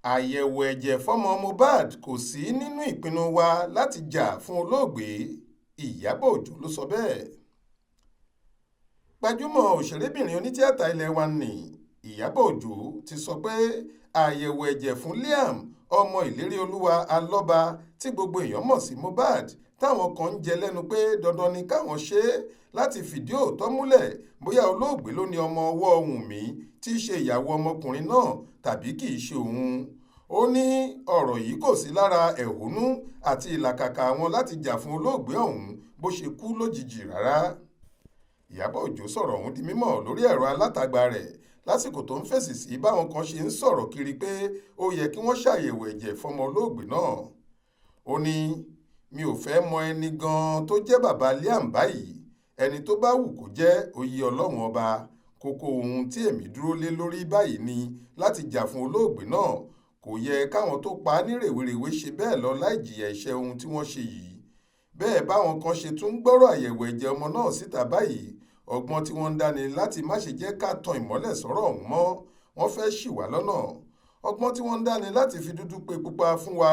àyẹ̀wò ẹ̀jẹ̀ fọ́mọ Mohbad kò sí nínú ìpinnu wa láti jà fún olóògbé. Iyabo Òjó ló sọ bẹ́ẹ̀. Gbajúmọ̀ òṣèrébìnrin onítìátà ilẹ̀ wa nì Iyabo Òjó ti sọ pé àyẹ̀wò ẹ̀jẹ̀ fún Liam ọmọ ìlérí olúwa alọ́ba tí gbogbo èèyàn mọ̀ sí Mohbad táwọn kan ń jẹ lẹ́nu pé dandan ni káwọn ṣe é láti fìdí òótọ́ múlẹ̀ bóyá olóògbé ló ní ọmọ ọwọ́ Wùnmí tí í ṣe ìyàwó ọmọkùnrin náà tàbí kì í ṣe òun. Ó ní ọ̀rọ̀ yìí kò sí lára ẹ̀hónú àti ìlàkàkà àwọn láti jà fún olóògbé ọ̀hún bó ṣe kú lójijì rárá. Iyabo Òjó sọ̀rọ̀ ọ̀hún di mímọ̀ lórí ẹ̀rọ alátagbà rẹ̀ lásìkò tó ń fèsì sí báwọn kan ṣe ń sọ̀rọ̀ kiri pé ó yẹ kí wọ́n ṣàyẹ̀wò ẹ̀jẹ̀ fọmọ olóògbé náà. Ó ní mi ò fẹ́ mọ ẹni gan-an tó jẹ́ bàbá Liam báyìí, ẹni tó bá wù kó jẹ́ oyè Ọlọ́run ọba. Kókó ohun tí èmi dúró lé lórí báyìí ni láti jà fún olóògbé náà. Kò yẹ káwọn tó pa á ní rèwerèwe ṣe bẹ́ẹ̀ lọ láì jìyà ẹ̀ṣẹ̀ ohun tí wọ́n ṣe yìí. Bẹ́ẹ̀ báwọn kan ṣe tún gbọ́rọ̀ àyẹ̀wò ẹ̀jẹ̀ ọmọ náà síta báyìí, ọgbọ́n tí wọ́n ń dáni láti má ṣe jẹ́ ká tan ìmọ́lẹ̀ sọ́rọ̀ ọ̀hún mọ́. Wọ́n fẹ́ ṣì wá lọ́nà. Ọgbọ́n tí wọ́n ń dáni láti fi dúdú pe pupa fún wa,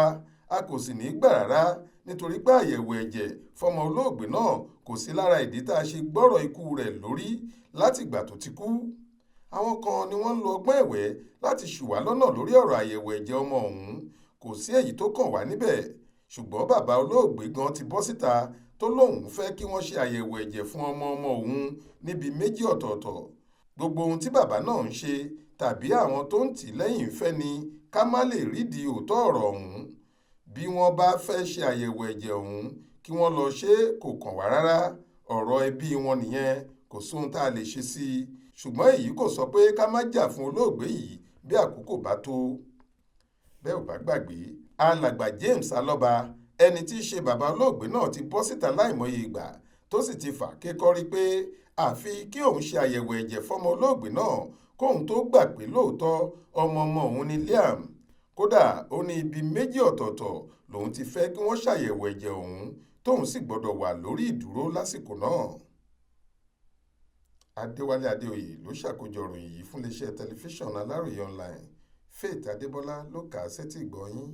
a kò sì ní gbà rárá nítorí pé àyẹ̀wò ẹ̀jẹ̀ fọmọ olóògbé náà kò sí lára ìdí tá a ṣe gbọ́rọ̀ ikú rẹ̀ lórí látìgbà tó ti kú. Àwọn kan ni wọ́n ń lo ọgbọ́n ẹ̀wẹ́ láti ṣì wá lọ́nà lórí ọ̀rọ̀ àyẹ̀wò ẹ̀jẹ̀ ọmọ ọ̀hún. Kò sí èyí tó kàn wá níbẹ̀. Ṣùgbọ́n bàbá olóògbé gan ti bọ́ síta tó lóun fẹ́ kí wọ́n ṣe àyẹ̀wò ẹ̀jẹ̀ fún ọmọ òun níbi méjì ọ̀tọ̀ọ̀tọ̀. Gbogbo ohun tí bàbá náà ń ṣe tàbí àwọn tó ń tì lẹ́yìn fẹ́ ni ká má lè rídìí òótọ́ ọ̀rọ̀ ọ̀hún. Bí wọ́n bá fẹ́ ṣe àyẹ̀wò ẹ̀jẹ̀ ọ̀hún kí wọ́n lọ ṣe é, kò kàn wá rárá. Ọ̀rọ̀ ẹbí wọn nìyẹn, kò sóhun tá a lè ṣe sí i. Ṣùgbọ́n èyí kò sọ pé ká má jà fún olóògbé yìí bí àkókò bá tó. Bẹ́ẹ̀ ò bá gbàgbé, alàgbà James Alọ́ba, ẹni tí í ṣe bàbá olóògbé náà ti bọ́ síta láìmọye ìgbà tó sì ti fà kékọ́rí pé àfi kí òun ṣe àyẹ̀wò ẹ̀jẹ̀ fọ́mọ olóògbé náà kóun tó gbà pé lóòótọ́ ọmọ òun ni Liam. Kódà ó ní ibi méjì ọ̀tọ̀ọ̀tọ̀ lòun ti fẹ́ kí wọ́n ṣàyẹ̀wò ẹ̀jẹ̀ ọ̀hún tóun sì gbọ́dọ̀ wà lórí ìdúró lásìkò náà. Adéwálé Adéoyè ló ṣàkójọ ìròyìn yìí fún iléeṣẹ́ tẹlifíṣàn Aláròye online. Faith Adébọ́lá ló kà á sétí ìgbọ́ yín.